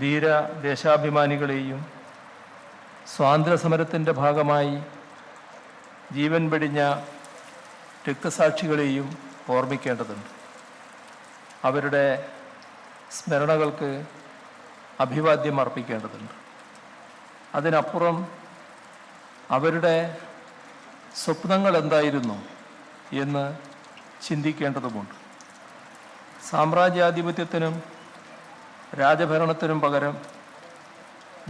ധീര ദേശാഭിമാനികളെയും സ്വാതന്ത്ര്യസമരത്തിൻ്റെ ഭാഗമായി ജീവൻ വെടിഞ്ഞ രക്തസാക്ഷികളെയും ഓർമ്മിക്കേണ്ടതുണ്ട്. അവരുടെ സ്മരണകൾക്ക് അഭിവാദ്യം അർപ്പിക്കേണ്ടതുണ്ട്. അതിനപ്പുറം അവരുടെ സ്വപ്നങ്ങൾ എന്തായിരുന്നു എന്ന് ചിന്തിക്കേണ്ടതുമുണ്ട്. സാമ്രാജ്യാധിപത്യത്തിനും രാജഭരണത്തിനും പകരം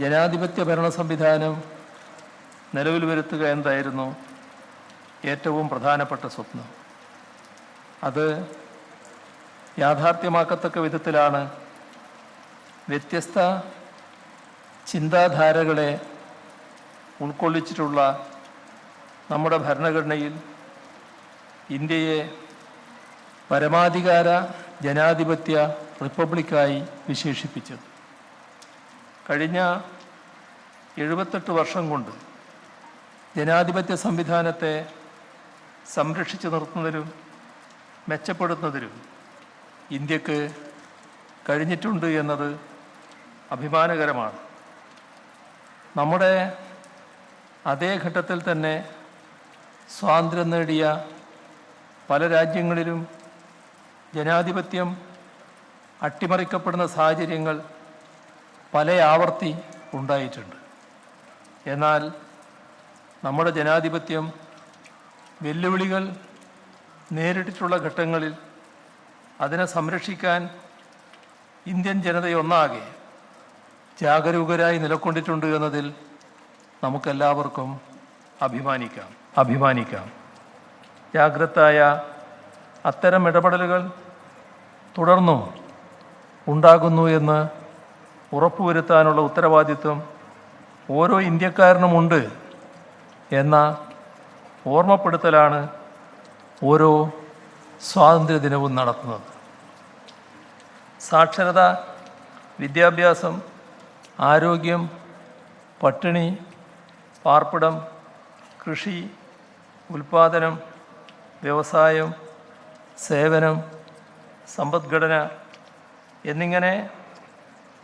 ജനാധിപത്യ ഭരണ സംവിധാനം നിലവിൽ വരുത്തുക എന്തായിരുന്നു ഏറ്റവും പ്രധാനപ്പെട്ട സ്വപ്നം. അത് യാഥാർത്ഥ്യമാക്കത്തക്ക വിധത്തിലാണ് വ്യത്യസ്ത ചിന്താധാരകളെ ഉൾക്കൊള്ളിച്ചിട്ടുള്ള നമ്മുടെ ഭരണഘടനയിൽ ഇന്ത്യയെ പരമാധികാര ജനാധിപത്യ റിപ്പബ്ലിക്കായി വിശേഷിപ്പിച്ചത്. കഴിഞ്ഞ 78 വർഷം കൊണ്ട് ജനാധിപത്യ സംവിധാനത്തെ സംരക്ഷിച്ചു നിർത്തുന്നതിലും മെച്ചപ്പെടുത്തുന്നതിലും ഇന്ത്യക്ക് കഴിഞ്ഞിട്ടുണ്ട് എന്നത് അഭിമാനകരമാണ്. നമ്മുടെ അതേ ഘട്ടത്തിൽ തന്നെ സ്വാതന്ത്ര്യം നേടിയ പല രാജ്യങ്ങളിലും ജനാധിപത്യം അട്ടിമറിക്കപ്പെടുന്ന സാഹചര്യങ്ങൾ പല ആവർത്തി ഉണ്ടായിട്ടുണ്ട്. എന്നാൽ നമ്മുടെ ജനാധിപത്യം വെല്ലുവിളികൾ നേരിട്ടിട്ടുള്ള ഘട്ടങ്ങളിൽ അതിനെ സംരക്ഷിക്കാൻ ഇന്ത്യൻ ജനതയൊന്നാകെ ജാഗരൂകരായി നിലകൊണ്ടിട്ടുണ്ട് എന്നതിൽ നമുക്കെല്ലാവർക്കും അഭിമാനിക്കാം. ജാഗ്രതായ അത്തരം ഇടപെടലുകൾ തുടർന്നും ഉണ്ടാകുന്നു എന്ന് ഉറപ്പുവരുത്താനുള്ള ഉത്തരവാദിത്വം ഓരോ ഇന്ത്യക്കാരനുമുണ്ട് എന്ന ഓർമ്മപ്പെടുത്തലാണ് ഓരോ സ്വാതന്ത്ര്യദിനവും നടത്തുന്നത്. സാക്ഷരത, വിദ്യാഭ്യാസം, ആരോഗ്യം, പട്ടിണി, പാർപ്പിടം, കൃഷി, ഉൽപ്പാദനം, വ്യവസായം, സേവനം, സമ്പദ്ഘടന എന്നിങ്ങനെ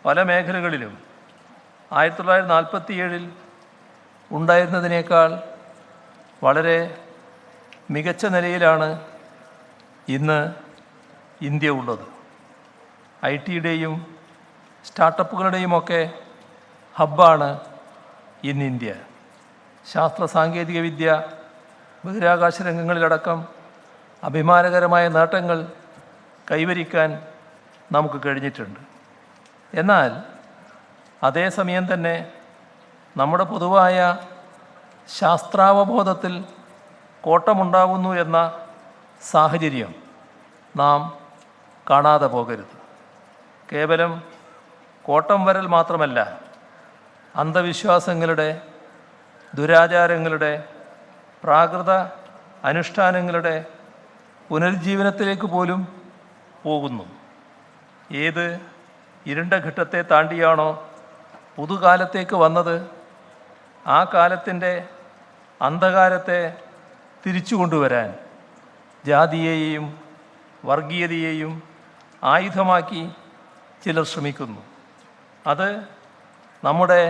പല മേഖലകളിലും 1947 ഉണ്ടായിരുന്നതിനേക്കാൾ വളരെ മികച്ച നിലയിലാണ് ഇന്ന് ഇന്ത്യ ഉള്ളത്. IT-യുടെയും സ്റ്റാർട്ടപ്പുകളുടെയുമൊക്കെ ഹബ്ബാണ് ഇന്ന് ഇന്ത്യ. ശാസ്ത്ര സാങ്കേതിക വിദ്യ, ബഹിരാകാശ രംഗങ്ങളിലടക്കം അഭിമാനകരമായ നേട്ടങ്ങൾ കൈവരിക്കാൻ നമുക്ക് കഴിഞ്ഞിട്ടുണ്ട്. എന്നാൽ അതേസമയം തന്നെ നമ്മുടെ പൊതുവായ ശാസ്ത്രാവബോധത്തിൽ കോട്ടമുണ്ടാകുന്നു എന്ന സാഹചര്യം നാം കാണാതെ പോകരുത്. കേവലം കോട്ടം വരൽ മാത്രമല്ല, അന്ധവിശ്വാസങ്ങളുടെ, ദുരാചാരങ്ങളുടെ, പ്രാകൃത അനുഷ്ഠാനങ്ങളുടെ പുനരുജ്ജീവനത്തിലേക്ക് പോലും പോകുന്നു. ഏത് ഇരുണ്ട ഘട്ടത്തെ താണ്ടിയാണോ പുതുകാലത്തേക്ക് വന്നത്, ആ കാലത്തിൻ്റെ അന്ധകാരത്തെ തിരിച്ചു കൊണ്ടുവരാൻ ജാതിയെയും വർഗീയതയെയും ആയുധമാക്കി ചിലർ ശ്രമിക്കുന്നു. അത് നമ്മുടെ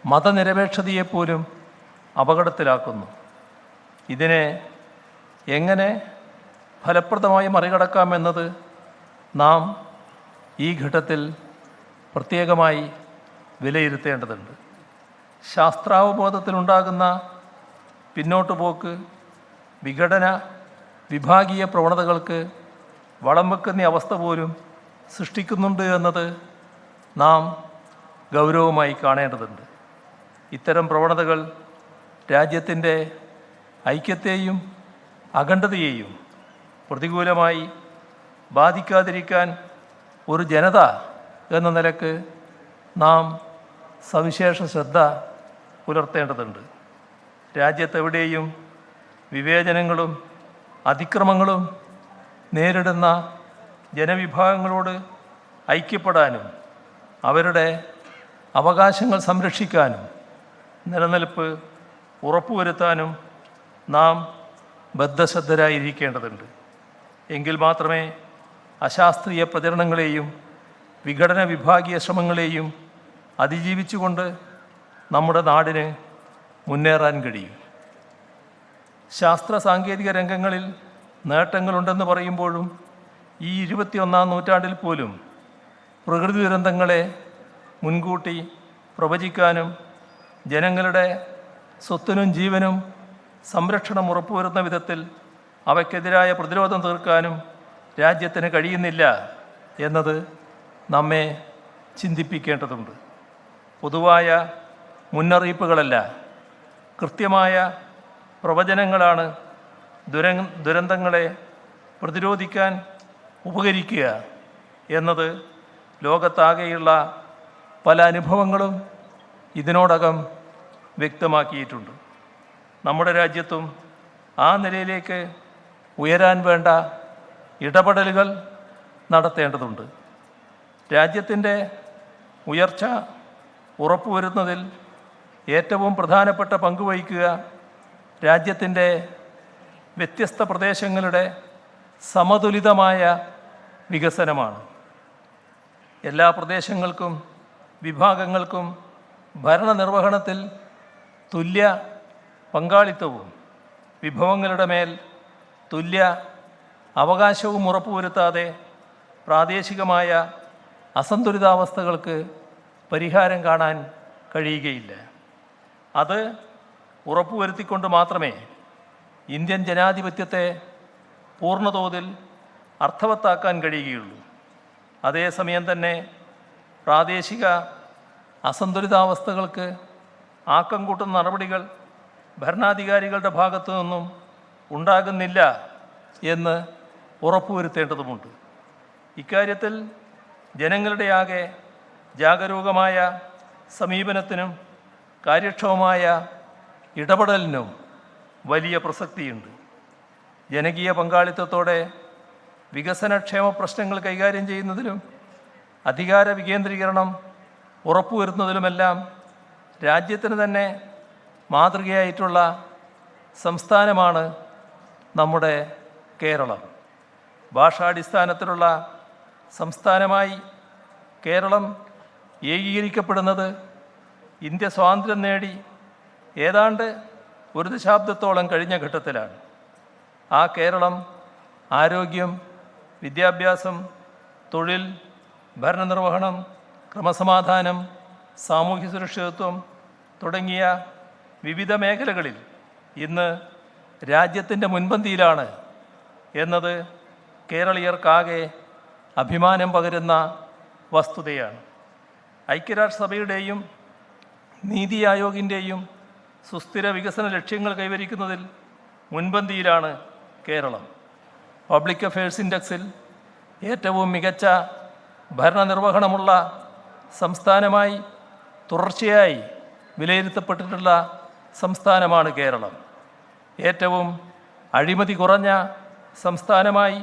മതനിരപേക്ഷതയെപ്പോലും അപകടത്തിലാക്കുന്നു. ഇതിനെ എങ്ങനെ ഫലപ്രദമായി മറികടക്കാമെന്നത് നാം ഈ ഘട്ടത്തിൽ പ്രത്യേകമായി വിലയിരുത്തേണ്ടതുണ്ട്. ശാസ്ത്രാവബോധത്തിലുണ്ടാകുന്ന പിന്നോട്ടുപോക്ക് വിഘടന, വിഭാഗീയ പ്രവണതകൾക്ക് വളം വെക്കുന്ന അവസ്ഥ പോലും സൃഷ്ടിക്കുന്നുണ്ട് എന്നത് നാം ഗൗരവമായി കാണേണ്ടതുണ്ട്. ഇത്തരം പ്രവണതകൾ രാജ്യത്തിൻ്റെ ഐക്യത്തെയും അഖണ്ഡതയെയും പ്രതികൂലമായി ബാധിക്കാതിരിക്കാൻ ഒരു ജനത എന്ന നിലക്ക് നാം സവിശേഷ ശ്രദ്ധ പുലർത്തേണ്ടതുണ്ട്. രാജ്യത്തെവിടെയും വിവേചനങ്ങളും അതിക്രമങ്ങളും നേരിടുന്ന ജനവിഭാഗങ്ങളോട് ഐക്യപ്പെടാനും അവരുടെ അവകാശങ്ങൾ സംരക്ഷിക്കാനും നിലനിൽപ്പ് ഉറപ്പുവരുത്താനും നാം ബദ്ധശ്രദ്ധരായിരിക്കേണ്ടതുണ്ട്. എങ്കിൽ മാത്രമേ അശാസ്ത്രീയ പ്രചരണങ്ങളെയും വിഘടന വിഭാഗീയ ശ്രമങ്ങളെയും അതിജീവിച്ചുകൊണ്ട് നമ്മുടെ നാടിന് മുന്നേറാൻ കഴിയും. ശാസ്ത്ര സാങ്കേതിക രംഗങ്ങളിൽ നേട്ടങ്ങളുണ്ടെന്ന് പറയുമ്പോഴും ഈ 21-ാം നൂറ്റാണ്ടിൽ പോലും പ്രകൃതി ദുരന്തങ്ങളെ മുൻകൂട്ടി പ്രവചിക്കാനും ജനങ്ങളുടെ സ്വത്തിനും ജീവനും സംരക്ഷണം ഉറപ്പുവരുന്ന വിധത്തിൽ അവയ്ക്കെതിരായ പ്രതിരോധം തീർക്കാനും രാജ്യത്തിന് കഴിയുന്നില്ല എന്നത് നമ്മെ ചിന്തിപ്പിക്കേണ്ടതുണ്ട്. പൊതുവായ മുന്നറിയിപ്പുകളല്ല, കൃത്യമായ പ്രവചനങ്ങളാണ് ദുരന്തങ്ങളെ പ്രതിരോധിക്കാൻ ഉപകരിക്കുക എന്നത് ലോകത്താകെയുള്ള പല അനുഭവങ്ങളും ഇതിനോടകം വ്യക്തമാക്കിയിട്ടുണ്ട്. നമ്മുടെ രാജ്യത്തും ആ നിലയിലേക്ക് ഉയരാൻ വേണ്ട ഇടപെടലുകൾ നടത്തേണ്ടതുണ്ട്. രാജ്യത്തിൻ്റെ ഉയർച്ച ഉറപ്പുവരുന്നതിൽ ഏറ്റവും പ്രധാനപ്പെട്ട പങ്ക് വഹിക്കുക രാജ്യത്തിൻ്റെ വ്യത്യസ്ത പ്രദേശങ്ങളുടെ സമതുലിതമായ വികസനമാണ്. എല്ലാ പ്രദേശങ്ങൾക്കും വിഭാഗങ്ങൾക്കും ഭരണനിർവഹണത്തിൽ തുല്യ പങ്കാളിത്തവും വിഭവങ്ങളുടെ മേൽ തുല്യ അവകാശവും ഉറപ്പുവരുത്താതെ പ്രാദേശികമായ അസന്തുലിതാവസ്ഥകൾക്ക് പരിഹാരം കാണാൻ കഴിയുകയില്ല. അത് ഉറപ്പുവരുത്തിക്കൊണ്ട് മാത്രമേ ഇന്ത്യൻ ജനാധിപത്യത്തെ പൂർണ്ണതോതിൽ അർത്ഥവത്താക്കാൻ കഴിയുകയുള്ളൂ. അതേസമയം തന്നെ പ്രാദേശിക അസന്തുലിതാവസ്ഥകൾക്ക് ആക്കം കൂട്ടുന്ന നടപടികൾ ഭരണാധികാരികളുടെ ഭാഗത്തു നിന്നും ഉണ്ടാകുന്നില്ല എന്ന് ഉറപ്പുവരുത്തേണ്ടതുമുണ്ട്. ഇക്കാര്യത്തിൽ ജനങ്ങളുടെ ആകെ ജാഗരൂകമായ സമീപനത്തിനും കാര്യക്ഷമമായ ഇടപെടലിനും വലിയ പ്രസക്തിയുണ്ട്. ജനകീയ പങ്കാളിത്തത്തോടെ വികസനക്ഷേമ പ്രശ്നങ്ങൾ കൈകാര്യം ചെയ്യുന്നതിലും അധികാര വികേന്ദ്രീകരണം ഉറപ്പുവരുത്തുന്നതിലുമെല്ലാം രാജ്യത്തിന് തന്നെ മാതൃകയായിട്ടുള്ള സംസ്ഥാനമാണ് നമ്മുടെ കേരളം. ഭാഷാടിസ്ഥാനത്തിലുള്ള സംസ്ഥാനമായി കേരളം ഏകീകരിക്കപ്പെടുന്നത് ഇന്ത്യ സ്വാതന്ത്ര്യം നേടി ഏതാണ്ട് ഒരു ദശാബ്ദത്തോളം കഴിഞ്ഞ ഘട്ടത്തിലാണ്. ആ കേരളം ആരോഗ്യം, വിദ്യാഭ്യാസം, തൊഴിൽ, ഭരണനിർവഹണം, ക്രമസമാധാനം, സാമൂഹ്യ സുരക്ഷിതത്വം തുടങ്ങിയ വിവിധ മേഖലകളിൽ ഇന്ന് രാജ്യത്തിൻ്റെ മുൻപന്തിയിലാണ് എന്നത് കേരളീയർക്കാകെ അഭിമാനം പകരുന്ന വസ്തുതയാണ്. ഐക്യരാഷ്ട്രസഭയുടെയും നീതി ആയോഗിൻ്റെയും സുസ്ഥിര വികസന ലക്ഷ്യങ്ങൾ കൈവരിക്കുന്നതിൽ മുൻപന്തിയിലാണ് കേരളം. പബ്ലിക് അഫയേഴ്സ് ഇൻഡെക്സിൽ ഏറ്റവും മികച്ച ഭരണനിർവഹണമുള്ള സംസ്ഥാനമായി തുടർച്ചയായി വിലയിരുത്തപ്പെട്ടിട്ടുള്ള സംസ്ഥാനമാണ് കേരളം. ഏറ്റവും അഴിമതി കുറഞ്ഞ സംസ്ഥാനമായി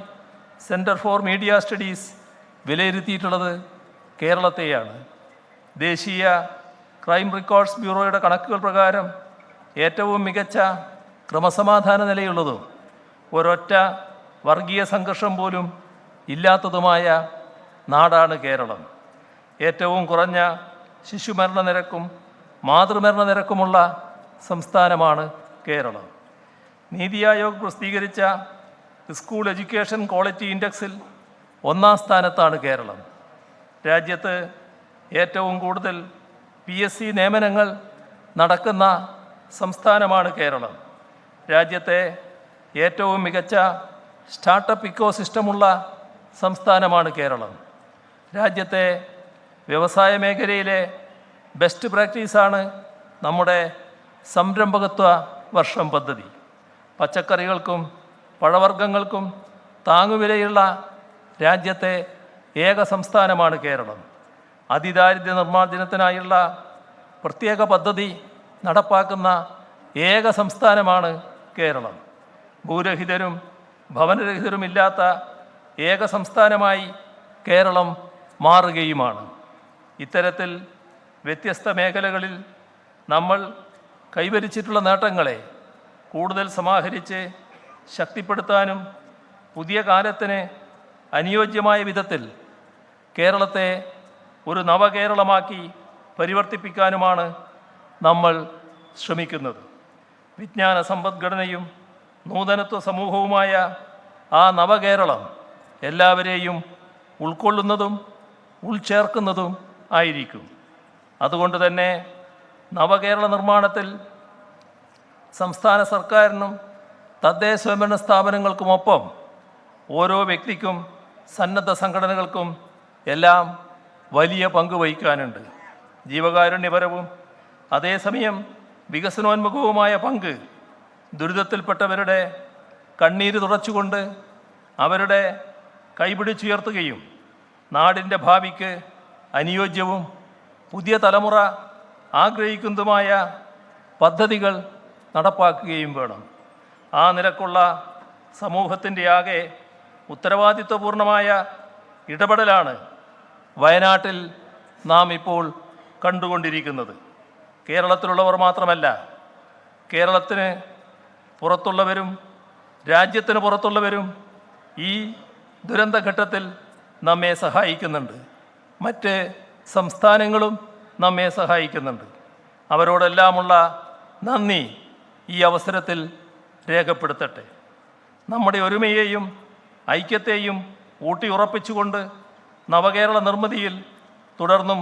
സെൻറ്റർ ഫോർ മീഡിയ സ്റ്റഡീസ് വിലയിരുത്തിയിട്ടുള്ളത് കേരളത്തെയാണ്. ദേശീയ ക്രൈം റെക്കോർഡ്സ് ബ്യൂറോയുടെ കണക്കുകൾ പ്രകാരം ഏറ്റവും മികച്ച ക്രമസമാധാന നിലയുള്ളതും ഒരൊറ്റ വർഗീയ സംഘർഷം പോലും ഇല്ലാത്തതുമായ നാടാണ് കേരളം. ഏറ്റവും കുറഞ്ഞ ശിശുമരണ നിരക്കും മാതൃമരണ നിരക്കുമുള്ള സംസ്ഥാനമാണ് കേരളം. നീതി ആയോഗ് പ്രസിദ്ധീകരിച്ച സ്കൂൾ എഡ്യൂക്കേഷൻ ക്വാളിറ്റി ഇൻഡെക്സിൽ 1-ാം സ്ഥാനത്താണ് കേരളം. രാജ്യത്ത് ഏറ്റവും കൂടുതൽ PSC നിയമനങ്ങൾ നടക്കുന്ന സംസ്ഥാനമാണ് കേരളം. രാജ്യത്തെ ഏറ്റവും മികച്ച സ്റ്റാർട്ടപ്പ് ഇക്കോസിസ്റ്റമുള്ള സംസ്ഥാനമാണ് കേരളം. രാജ്യത്തെ വ്യവസായ മേഖലയിലെ ബെസ്റ്റ് പ്രാക്ടീസാണ് നമ്മുടെ സംരംഭകത്വ വർഷം പദ്ധതി. പച്ചക്കറികൾക്കും പഴവർഗ്ഗങ്ങൾക്കും താങ്ങുവിലയുള്ള രാജ്യത്തെ ഏക സംസ്ഥാനമാണ് കേരളം. അതിദാരിദ്ര്യ നിർമ്മാർജ്ജനത്തിനായുള്ള പ്രത്യേക പദ്ധതി നടപ്പാക്കുന്ന ഏക സംസ്ഥാനമാണ് കേരളം. ഭൂരഹിതരും ഭവനരഹിതരുമില്ലാത്ത ഏക സംസ്ഥാനമായി കേരളം മാറുകയുമാണ്. ഇത്തരത്തിൽ വ്യത്യസ്ത മേഖലകളിൽ നമ്മൾ കൈവരിച്ചിട്ടുള്ള നേട്ടങ്ങളെ കൂടുതൽ സമാഹരിച്ച് ശക്തിപ്പെടുത്താനും പുതിയ കാലത്തിന് അനുയോജ്യമായ വിധത്തിൽ കേരളത്തെ ഒരു നവകേരളമാക്കി പരിവർത്തിപ്പിക്കാനുമാണ് നമ്മൾ ശ്രമിക്കുന്നത്. വിജ്ഞാന സമ്പദ്ഘടനയും നൂതനത്വ സമൂഹവുമായ ആ നവകേരളം എല്ലാവരെയും ഉൾക്കൊള്ളുന്നതും ഉൾച്ചേർക്കുന്നതും ആയിരിക്കും. അതുകൊണ്ട് തന്നെ നവകേരള നിർമ്മാണത്തിൽ സംസ്ഥാന സർക്കാരിനും തദ്ദേശ സ്വയംഭരണ സ്ഥാപനങ്ങൾക്കുമൊപ്പം ഓരോ വ്യക്തിക്കും സന്നദ്ധ സംഘടനകൾക്കും എല്ലാം വലിയ പങ്ക് വഹിക്കാനുണ്ട്. ജീവകാരുണ്യപരവും അതേസമയം വികസനോന്മുഖവുമായ പങ്ക് ദുരിതത്തിൽപ്പെട്ടവരുടെ കണ്ണീര് തുടച്ചുകൊണ്ട് അവരുടെ കൈപിടിച്ചുയർത്തുകയും നാടിൻ്റെ ഭാവിക്ക് അനുയോജ്യവും പുതിയ തലമുറ ആഗ്രഹിക്കുന്നതുമായ പദ്ധതികൾ നടപ്പാക്കുകയും വേണം. ആ നിലക്കുള്ള സമൂഹത്തിൻ്റെ ആകെ ഉത്തരവാദിത്വപൂർണമായ ഇടപെടലാണ് വയനാട്ടിൽ നാം ഇപ്പോൾ കണ്ടുകൊണ്ടിരിക്കുന്നത്. കേരളത്തിലുള്ളവർ മാത്രമല്ല, കേരളത്തിന് പുറത്തുള്ളവരും രാജ്യത്തിന് പുറത്തുള്ളവരും ഈ ദുരന്തഘട്ടത്തിൽ നമ്മെ സഹായിക്കുന്നുണ്ട്. മറ്റ് സംസ്ഥാനങ്ങളും നമ്മെ സഹായിക്കുന്നുണ്ട്. അവരോടെല്ലാമുള്ള നന്ദി ഈ അവസരത്തിൽ രേഖപ്പെടുത്തട്ടെ. നമ്മുടെ ഒരുമയെയും ഐക്യത്തെയും ഊട്ടിയുറപ്പിച്ചുകൊണ്ട് നവകേരള നിർമ്മിതിയിൽ തുടർന്നും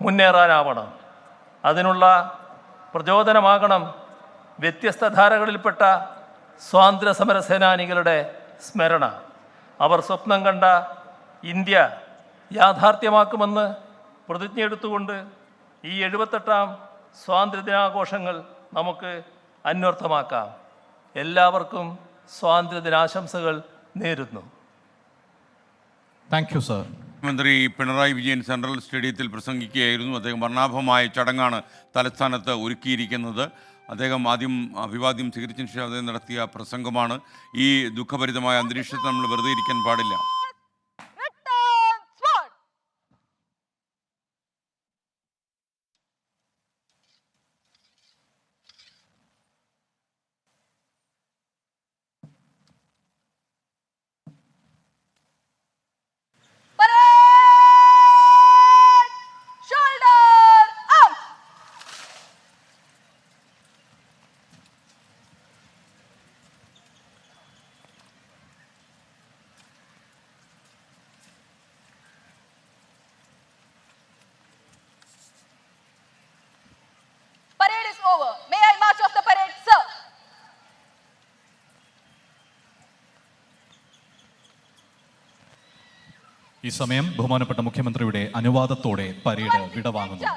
മുന്നേറാനാവണം. അതിനുള്ള പ്രചോദനമാകണം വ്യത്യസ്ത ധാരകളിൽപ്പെട്ട സ്വാതന്ത്ര്യ സമര സേനാനികളുടെ സ്മരണ. അവർ സ്വപ്നം കണ്ട ഇന്ത്യ യാഥാർത്ഥ്യമാക്കുമെന്ന് പ്രതിജ്ഞയെടുത്തുകൊണ്ട് ഈ 78ാം സ്വാതന്ത്ര്യദിനാഘോഷങ്ങൾ നമുക്ക് അന്വർത്ഥമാക്കാം. എല്ലാവർക്കും സ്വാതന്ത്ര്യദിനാശംസകൾ നേരുന്നു. Thank you sir. മുഖ്യമന്ത്രി പിണറായി വിജയൻ സെൻട്രൽ സ്റ്റേഡിയത്തിൽ പ്രസംഗിക്കുകയായിരുന്നു. അദ്ദേഹം വർണ്ണാഭമായ ചടങ്ങാണ് തലസ്ഥാനത്ത് ഒരുക്കിയിരിക്കുന്നത്. അദ്ദേഹം ആദ്യം അഭിവാദ്യം സ്വീകരിച്ചതിന് ശേഷം അദ്ദേഹം നടത്തിയ പ്രസംഗമാണ്. ഈ ദുഃഖഭരിതമായ അന്തരീക്ഷത്തിൽ നമ്മൾ വെറുതെ ഇരിക്കാൻ പാടില്ല. ഈ സമയം ബഹുമാനപ്പെട്ട മുഖ്യമന്ത്രിയുടെ അനുവാദത്തോടെ parade വിടവാങ്ങുന്നു.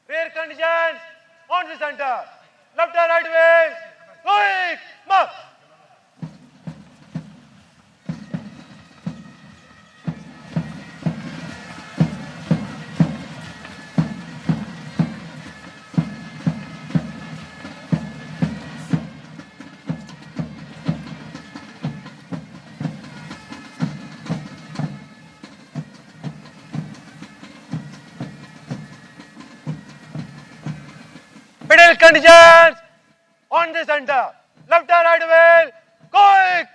Rear conditions on the center. Left and right wing. Quick march. Middle conditions on the center. Left and right wheel. Quick